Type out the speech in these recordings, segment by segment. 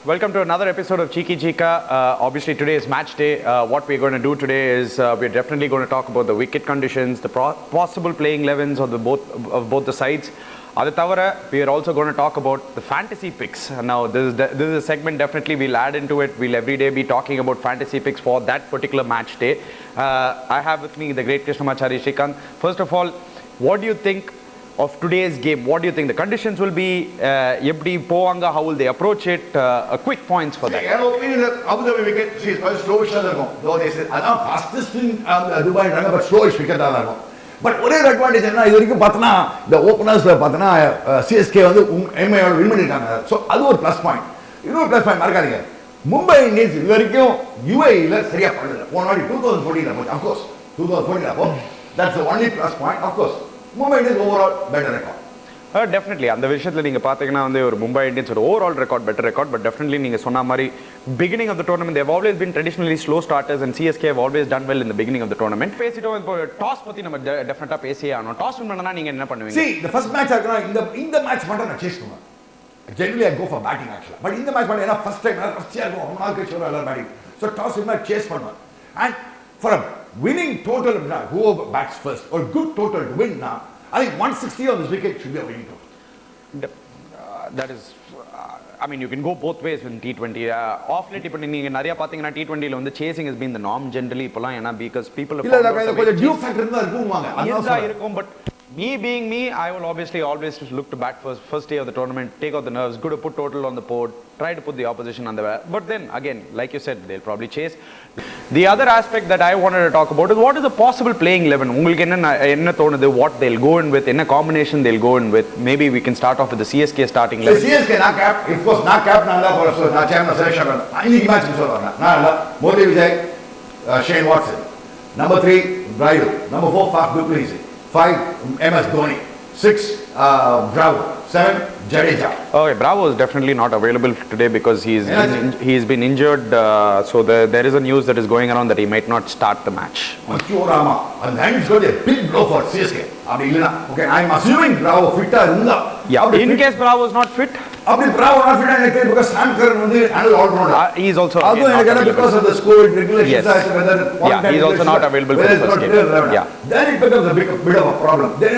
Welcome to another episode of Cheeka. Obviously, today is match day. What we're going to do today is we're definitely going to talk about the wicket conditions, the possible playing 11s of both the sides. Adu thavara, we are also going to talk about the fantasy picks. Now, this is a segment definitely we'll add into it. We'll every day be talking about fantasy picks for that particular match day. I have with me the great Krishnamachari Srikkanth. First of all, what do you think of today's game? What do you think the conditions will be? How will they approach it? A quick points for that. My opinion is Abu Dhabi wicket is quite slowish. Though they say that's fastest thing Dubai runner, but slowish wicket. But one advantage is the openers CSK win. So that's a plus point. You know plus point mark. Mumbai Indians UAE 2014 of course 2014 that's the only plus point of course. Mumbai Indians overall better record. Definitely. And the விஷயத்துல நீங்க பாத்தீங்கன்னா ஒரு Mumbai Indians ஒரு overall record better record, but definitely நீங்க சொன்ன மாதிரி beginning of the tournament they've always been traditionally slow starters and CSK have always done well in the beginning of the tournament. பேசிட்டோம் இப்போ டாஸ் பத்தி நம்ம டெஃபினட்டா பேசியே ஆகணும். டாஸ் வின் பண்ணனா நீங்க என்ன பண்ணுவீங்க? See, the first match இந்த match மட்டும் நான் சேஸ் பண்ணுவேன். Generally I go for batting actually. But இந்த match மட்டும் first time first year go ரொம்ப நாள் கழிச்சு எல்லாரும் batting. So toss win match chase பண்ணுவேன். And for a winning total whoever bats first or good total to win now, I think 160 on this wicket should be a winning total. That is, I mean, you can go both ways in T20. Off late, இப்போ நீங்க நிறைய பாத்தீங்கன்னா T20 ல வந்து chasing has been the norm generally இப்போலாம் ஏன்னா because people have கொஞ்சம் due factor இருந்தா இருக்கும்வாங்க. But me being me, I will obviously always look to bat first day of the tournament, take out the nerves, good to put total on the board, try to put the opposition on the back. But then again, like you said, they'll probably chase. The other aspect that I wanted to talk about is what is the possible playing 11? உங்களுக்கு என்ன தோணுது, what they'll go in with, என்ன combination they'll go in with. Maybe we can start off with the CSK starting 11. CSK na cap, of course na cap nalla for na chairman selection இன்னைக்கு match சொல்றாங்க. நான் மோதி Vijay, Shane Watson. Number 3 Braidu, number 4 Faf du Plessis. 5 MS Dhoni, 6 Bravo, 7 Jadeja. Okay, Bravo is definitely not available today because he's been injured. So there is a news that is going around that he might not start the match. And then it's going to be a big blow for CSK. Okay, I'm assuming Bravo fit. Yeah, in case Bravo is not fit. Bravo not fit because Sam Curran is all-rounder. He is also because of the school regulations. Yes. Yeah, he is also not available for the first game. Yeah. Then it becomes a bit of a problem. Then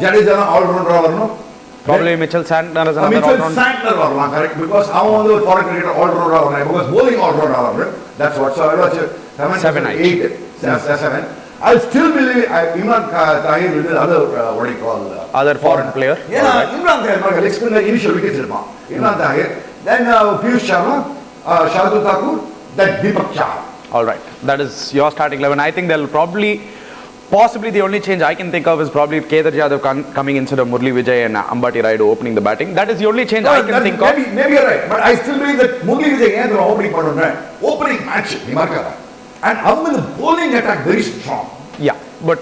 Jadeja all-rounder. Probably Mitchell Santner is another Mitchell Santner was correct because I want the foreign cricketer all-rounder because bowling all-rounder. That's what. So I watch 7, 8, 7. I still believe Imran Tahir will be the other what do you call other foreign player. Yeah, right. Imran Tahir explain the initial wickets. Imran Tahir, then Piyush Sharma, Shardul Thakur, then Deepak Chahar. All right, that is your starting 11. I think they'll possibly the only change I can think of is probably Kedar Jadhav coming instead of Murli Vijay and Ambati Raidu opening the batting. That is the only change I can think of. Maybe you're right, but I still believe that Murli Vijay opening match, and the bowling attack very strong. Yeah, but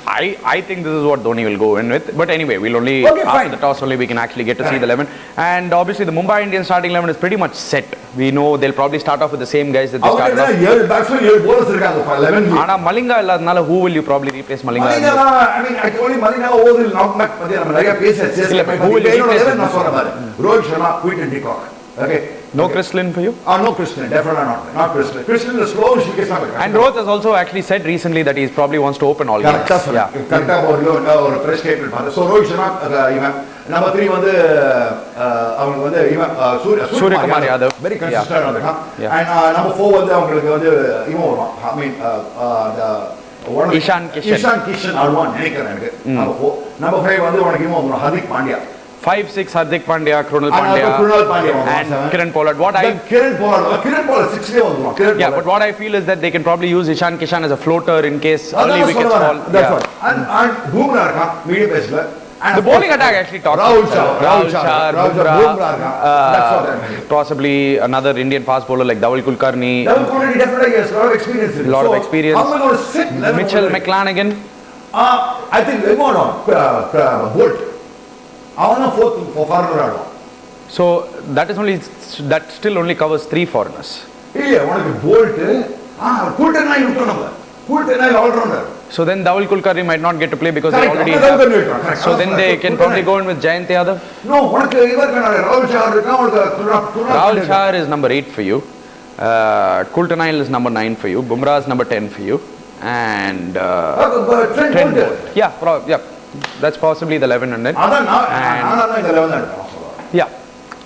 I think this is what Dhoni will go in with. But anyway, we'll only after the toss only we can actually get to see the 11. And obviously the Mumbai Indians starting 11 is pretty much set. We know they'll probably start off with the same guys that they started off. Ana Malinga illadnala who will you probably replace Malinga? I mean actually Malinga over will knock back who will you replace? Rohit Sharma, quit and Decock. Okay. No Krishlin for you? No Krishlin, definitely not. Not Krishlin. Krishlin is slow, she gets up. And Rohit has also actually said recently that he probably wants to open all games. Yeah. Or press statement. So Rohit Sharma, number 3 Suryakumar Yadav. Very consistent on the and number 4 Ishan Kishan are one. Number 4. Number 5 Hardik Pandya. 5, 6 Hardik Pandya, Krunal Pandya, and Kiran Pollard. Kiran Pollard 6 days. Yeah, but what I feel is that they can probably use Ishan Kishan as a floater in case early wickets fall. That's what. And Bumrah, medium pacer. The bowling attack actually talks Rahul Shah, Bumrah, possibly another Indian fast bowler like Dhaval Kulkarni. Dhaval Kulkarni definitely has a lot of experience. Lot of experience. How am I going to sit? Mitchell McClanagan. I think they want Bolt. For foreigner. So that still only covers 3 foreigners. Yeah, one of the Bolt. All-rounder. So then Dawal Kulkarni might not get to play because they Correct. already Correct. have. So then they can probably go in with Jayant Yadav. No, Rahul Chahar is number 8 for you. Kultanail is number 9 for you. Bumrah is number 10 for you. And Trent Bolt. Yeah, that's possibly the 11 and then. Yeah,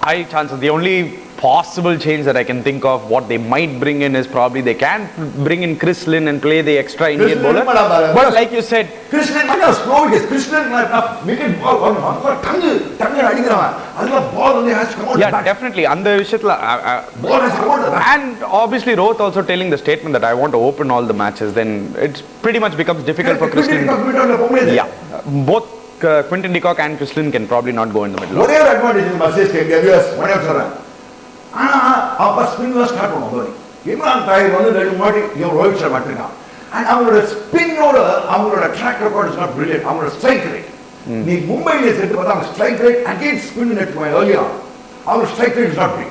high chances. The only possible change that I can think of what they might bring in is probably they can bring in Chris Lynn and play the extra Indian bowler. But like you said, Chris Lynn is slow. Chris Lynn wicket ball. Yeah, definitely. And obviously Rohit also telling the statement that I want to open all the matches, then it pretty much becomes difficult for Chris Lynn. Yeah, both Quinton de Kock and Chris Lynn can probably not go in the middle. Whatever advantage in the spin was start on Imran Tahir Rohit Sharma and our spin order, our track record is not brilliant. Our strike rate. The Mumbai is said strike rate against spin net earlier. Our strike rate is not big.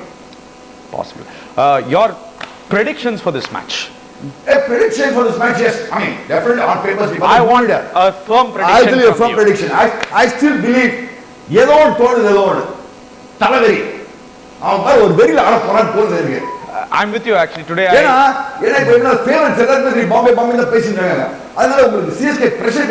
Possible. Your predictions for this match? A prediction for this match, yes. I mean, definitely on papers. I want a firm prediction. I'll tell you a firm prediction. I still believe I'm with you actually today. CSK pressure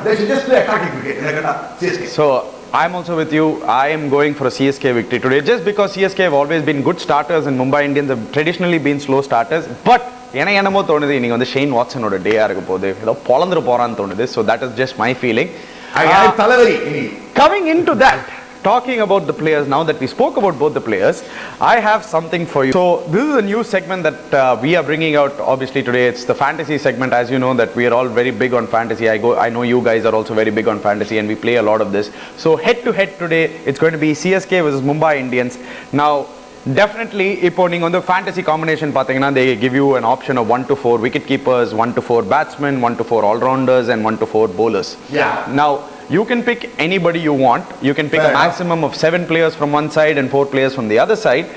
they should just play attacking cricket. So I'm also with you. I am going for a CSK victory today just because CSK have always been good starters and Mumbai Indians have traditionally been slow starters. But Shane Watson or a day so that is just my feeling. Coming into that, talking about the players, now that we spoke about both the players, I have something for you. So this is a new segment that we are bringing out obviously today. It's the fantasy segment. As you know that we are all very big on fantasy. I know you guys are also very big on fantasy and we play a lot of this. So head to head today, it's going to be CSK versus Mumbai Indians. Now definitely, if on the fantasy combination, they give you an option of 1 to 4 wicket keepers, 1 to 4 batsmen, 1 to 4 all-rounders and 1 to 4 bowlers. Yeah. Now, you can pick anybody you want. You can pick a maximum of 7 players from one side and 4 players from the other side.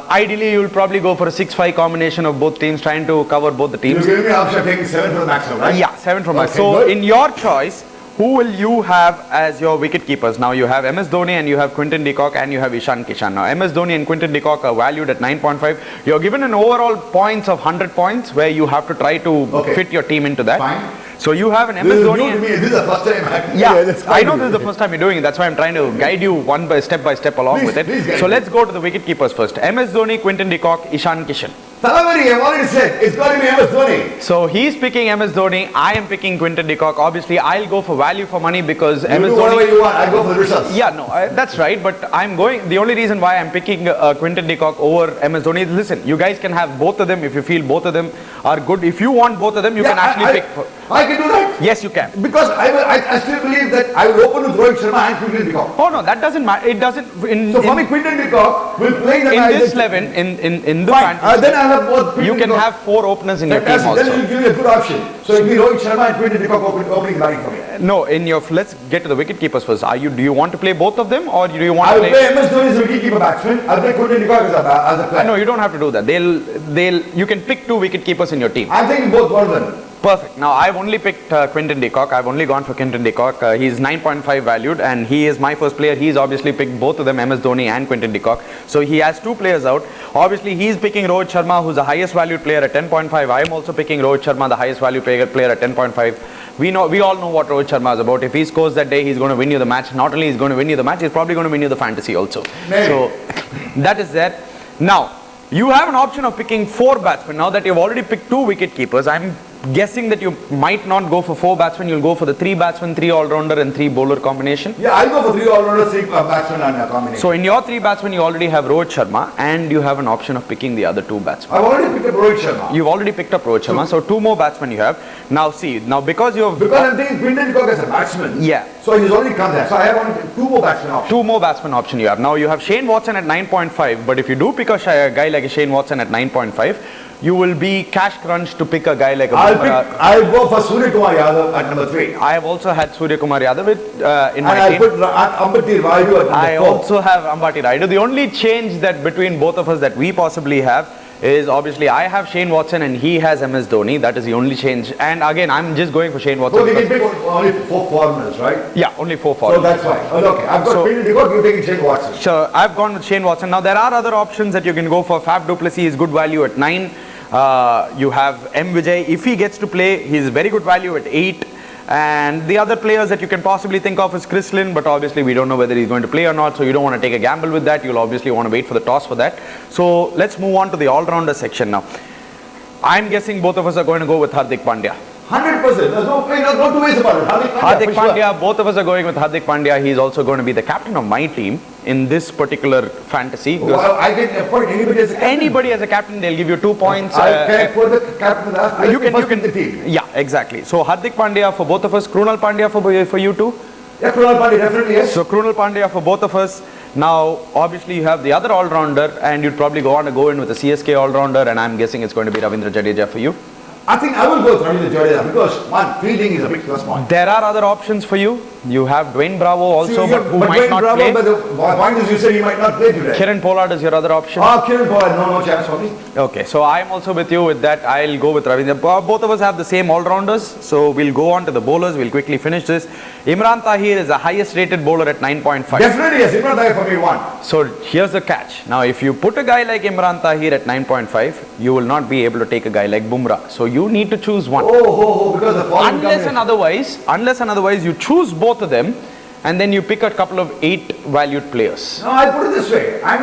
Ideally, you'll probably go for a 6-5 combination of both teams, trying to cover both the teams. You give me an option of taking 7 from the maximum, right? Yeah, 7 from maximum. So, in your choice, who will you have as your wicket keepers? Now you have MS Dhoni and you have Quinton de Kock and you have Ishan Kishan. Now MS Dhoni and Quinton de Kock are valued at 9.5. You're given an overall points of 100 points where you have to try to fit your team into that. Fine. So you have an MS Dhoni. This is the first time. I know this is the first time you're doing it. That's why I'm trying to guide you one by step along with it. So let's go to the wicket keepers first. MS Dhoni, Quinton de Kock, Ishan Kishan. Talavari, I've already said, it's got to be MS Dhoni. So he's picking MS Dhoni, I am picking Quinton de Kock. Obviously, I'll go for value for money because MS do Dhoni... whatever you want, I'll go for the results. Yeah, no, that's right. But I'm going... The only reason why I'm picking Quinton de Kock over MS Dhoni is, listen, you guys can have both of them if you feel both of them are good. If you want both of them, you can actually pick... I can do that. Yes, you can. Because I still believe that I will open with Rohit Sharma and Quinton de Kock. Oh, no, that doesn't matter. It doesn't... So for me, Quinton de Kock will play the in this 11, in the fantasy... then I have both... You can have 4 openers in your team also. Then you give me a good option. So it'll be Rohit Sharma and Quinton de Kock opening batting for me. No, let's get to the wicket keepers first. Do you want to play both of them or do you want to play... I will play MS Dhoni as a wicket keeper batsman. I'll play Quinton de Kock as a player. No, you don't have to do that. You can pick 2 wicket keepers in your team. I'm thinking both one of them. Perfect. Now, I've only picked Quinton de Kock. I've only gone for Quinton de Kock. He's 9.5 valued and he is my first player. He's obviously picked both of them, MS Dhoni and Quinton de Kock. So, he has 2 players out. Obviously, he's picking Rohit Sharma, who's the highest valued player at 10.5. I'm also picking Rohit Sharma, the highest valued player at 10.5. We all know what Rohit Sharma is about. If he scores that day, he's going to win you the match. Not only he's going to win you the match, he's probably going to win you the fantasy also. Maybe. So, that is there. Now, you have an option of picking 4 batsmen. Now that you've already picked 2 wicket keepers, I'm guessing that you might not go for 4 batsmen. You'll go for the 3 batsmen, 3 all-rounder and 3 bowler combination. Yeah, I'll go for 3 all-rounder, 3 batsmen and a combination. So in your 3 batsmen, you already have Rohit Sharma and you have an option of picking the other 2 batsmen. I've already picked up Rohit Sharma. You've already picked up Rohit Sharma. So 2 more batsmen you have. Now see, because you have... Because I'm thinking Quinton de Kock as a batsman. Yeah. So he's already come there. So I have only 2 more batsmen options. 2 more batsmen option you have. Now you have Shane Watson at 9.5. But if you do pick a guy like a Shane Watson at 9.5, you will be cash crunched to pick a guy like a I'll go for Suryakumar Yadav at number 3. I have also had Suryakumar Yadav in my team. And I'll put Ambati Rayudu at number 4. I also have Ambati Rayudu. The only change that between both of us that we possibly have is obviously I have Shane Watson and he has MS Dhoni. That is the only change. And again, I'm just going for Shane Watson. So we can pick only 4 foreigners, right? Yeah, only 4 foreigners. So that's fine. Okay, I've got Quinton de Kock, you're taking Shane Watson. Sure, I've gone with Shane Watson. Now there are other options that you can go for. Faf du Plessis is good value at 9. You have M Vijay. If he gets to play, he's very good value at 8. And the other players that you can possibly think of is Chris Lynn, but obviously we don't know whether he's going to play or not, so you don't want to take a gamble with that. You'll obviously want to wait for the toss for that. So let's move on to the all-rounder section now. I'm guessing both of us are going to go with Hardik Pandya. 100%. There's no two ways about it. Hardik Pandya, both of us are going with Hardik Pandya. He's also going to be the captain of my team in this particular fantasy. Well, I can appoint anybody as a captain. Anybody as a captain, they'll give you 2 points. Can I put the captain as you can the team? Yeah, exactly. So Hardik Pandya for both of us, Krunal Pandya for you too? Yeah, Krunal Pandya definitely, yes. So Krunal Pandya for both of us. Now, obviously you have the other all-rounder and you'd probably want to go in with the CSK all-rounder, and I'm guessing it's going to be Ravindra Jadeja for you. I think I will go with Ravindra Jadeja because one, fielding is a big plus point. There are other options for you. You have Dwayne Bravo also, who might Dwayne not Bravo, play. But the point is you said he might not play today. Kieran Pollard is your other option. Kieran Pollard, no chance for me. Okay, so I'm also with you with that. I'll go with Ravindra. Both of us have the same all-rounders, so we'll go on to the bowlers. We'll quickly finish this. Imran Tahir is the highest rated bowler at 9.5. Definitely yes, Imran Tahir for me 1. So here's the catch. Now if you put a guy like Imran Tahir at 9.5, you will not be able to take a guy like Bumrah. So you need to choose one. Because the unless and otherwise you choose both of them, and then you pick a couple of 8 valued players. No, I put it this way. I'm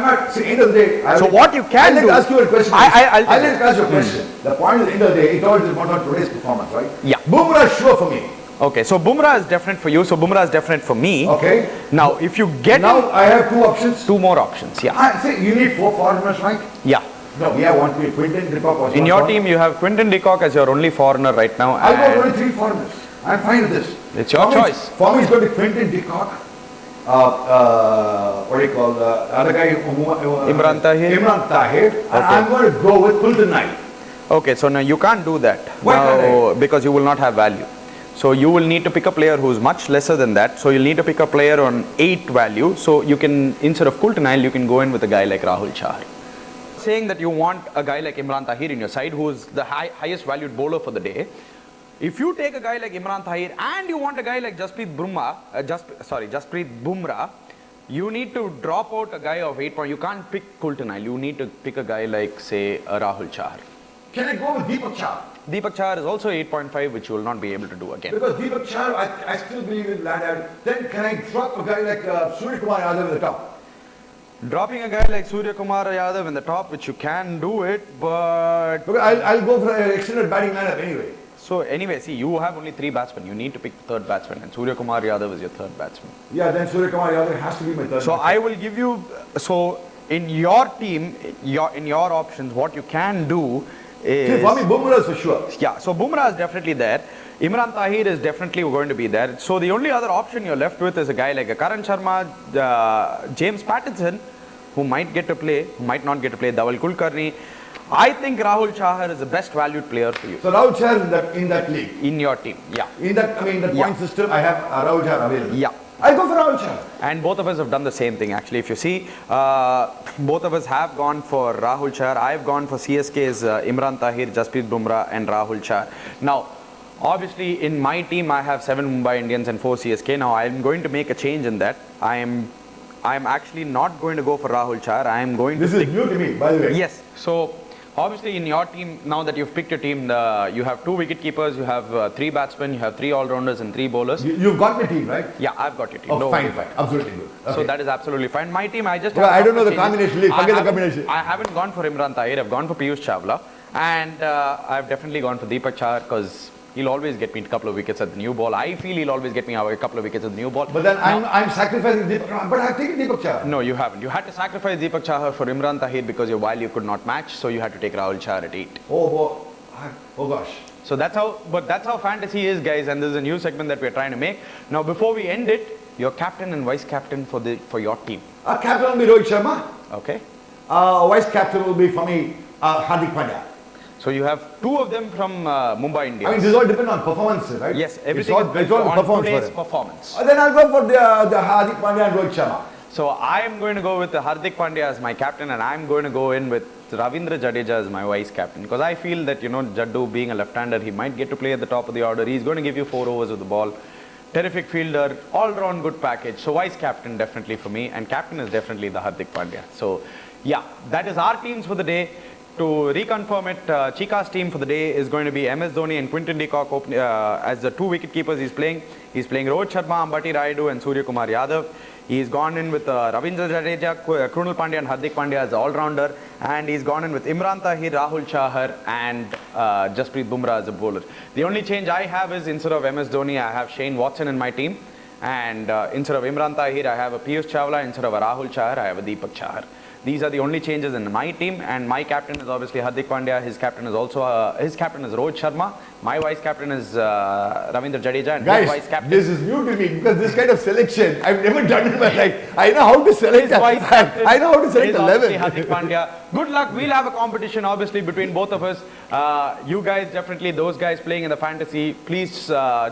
not, see, end of the day. So what you can do. I'll ask you a question. I'll ask you a question. The point is, end of the day, it all depends on today's performance, right? Yeah. Bumrah is sure for me. Okay, so Bumrah is definite for you, so Bumrah is definite for me. Okay. Now, if you get... Now, I have 2 options. 2 more options, yeah. See, you need 4 foreigners, right? Yeah. No, we have one, Quinton de Kock. In your team, you have Quinton de Kock as your only foreigner right now. I'll go for only 3 foreigners. I'm fine with this. It's your choice. For me, it's going to be Quinton de Kock. What do you call the other guy? Imran Tahir. Imran Tahir. Okay. And I'm going to go with Kulton Knight. Okay, so now you can't do that. Why can't I? Because you will not have value. So you will need to pick a player who's much lesser than that. So you'll need to pick a player on 8 value. So you can, instead of Kulton Knight, you can go in with a guy like Rahul Chahar. Saying that you want a guy like Imran Tahir in your side, who is the highest valued bowler for the day. If you take a guy like Imran Tahir and you want a guy like Jasprit Bumrah, you need to drop out a guy of 8 points. You can't pick Kulton Knight. You need to pick a guy like, say, Rahul Chahar. Can I go with Deepak Chahar? Deepak Chahar is also 8.5, which you will not be able to do again. Because Deepak Chahar, I still believe in land. Then can I drop a guy like Suryakumar Yadav at the top? Dropping a guy like Suryakumar Yadav in the top, which you can do it, but... Because I'll go for an extended batting lineup anyway. So anyway, see, you have only 3 batsmen. You need to pick the 3rd batsman, and Suryakumar Yadav is your 3rd batsman. Yeah, then Suryakumar Yadav has to be my 3rd So I will give you... So in your team, in your options, what you can do is... See, for me, Bumrah is for sure. Yeah, so Bumrah is definitely there. Imran Tahir is definitely going to be there. So the only other option you're left with is a guy like a Karan Sharma, James Pattinson, who might get to play, who might not get to play, Dhaval Kulkarni. I think Rahul Chahar is the best valued player for you. So Rahul Chahar in that league? In your team, yeah. In that, point system, I have Rahul Chahar available. Yeah. I'll go for Rahul Chahar. And both of us have done the same thing actually. If you see, both of us have gone for Rahul Chahar. I've gone for CSK's Imran Tahir, Jasprit Bumrah and Rahul Chahar. Now, obviously in my team, I have 7 Mumbai Indians and 4 CSK. Now, I'm going to make a change in that. I'm actually not going to go for Rahul Chahar. I am going to This is new to me, by the way. Yes. So, obviously in your team, now that you've picked your team, you have 2 wicket keepers, you have 3 batsmen, you have 3 all-rounders and 3 bowlers. You've got my team, right? Yeah, I've got your team. Oh, fine. Absolutely good. Okay. So that is absolutely fine. My team, I just... I don't know the combination. Forget the combination. I haven't gone for Imran Tahir. I've gone for Piyush Chawla. And I've definitely gone for Deepak Chahar because he'll always get me a couple of wickets at the new ball. I feel he'll always get me a couple of wickets at the new ball. But then I'm sacrificing Deepak Chahar. But I've taken Deepak Chahar. No, you haven't. You had to sacrifice Deepak Chahar for Imran Tahir because your value could not match. So you had to take Rahul Chahar at 8. Oh gosh. So that's how fantasy is, guys. And this is a new segment that we're trying to make. Now, before we end it, your captain and vice captain for your team. Captain will be Rohit Sharma. Okay. Vice captain will be for me Hardik Pandya. So you have 2 of them from Mumbai Indians. I mean, this all depends on performance, right? Yes, everything it's all on performance today's performance. Then I'll go for the Hardik Pandya and Rohit Sharma. So I am going to go with Hardik Pandya as my captain, and I'm going to go in with Ravindra Jadeja as my vice captain, because I feel that, Jaddu being a left-hander, he might get to play at the top of the order. He's going to give you 4 overs of the ball. Terrific fielder, all-round good package. So vice captain definitely for me, and captain is definitely the Hardik Pandya. So yeah, that is our teams for the day. To reconfirm it, Cheeka's team for the day is going to be MS Dhoni and Quinton de Kock as the 2 wicket keepers he's playing. He's playing Rohit Sharma, Ambati Rayudu and Surya Kumar Yadav. He's gone in with Ravindra Jadeja, Krunal Pandya and Hardik Pandya as the all-rounder. And he's gone in with Imran Tahir, Rahul Chahar and Jasprit Bumrah as a bowler. The only change I have is, instead of MS Dhoni, I have Shane Watson in my team. And instead of Imran Tahir, I have a Piyush Chawla. Instead of a Rahul Chahar, I have a Deepak Chahar. These are the only changes in my team, and my captain is obviously Hardik Pandya. His captain is Rohit Sharma. My vice captain is Ravindra Jadeja, and guys, his vice captain. This is new to me, because this kind of selection I've never done in my life. I know how to select. I know how to select 11. Hardik Pandya. Good luck. We'll have a competition obviously between both of us. You guys definitely, those guys playing in the fantasy, please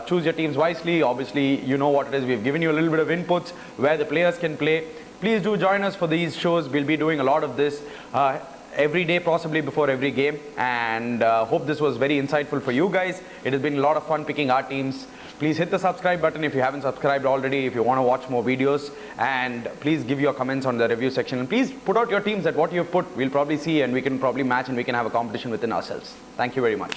choose your teams wisely. Obviously, you know what it is. We've given you a little bit of inputs where the players can play. Please do join us for these shows. We'll be doing a lot of this every day, possibly before every game. And hope this was very insightful for you guys. It has been a lot of fun picking our teams. Please hit the subscribe button if you haven't subscribed already, if you want to watch more videos. And please give your comments on the review section. And please put out your teams at what you've put. We'll probably see, and we can probably match, and we can have a competition within ourselves. Thank you very much.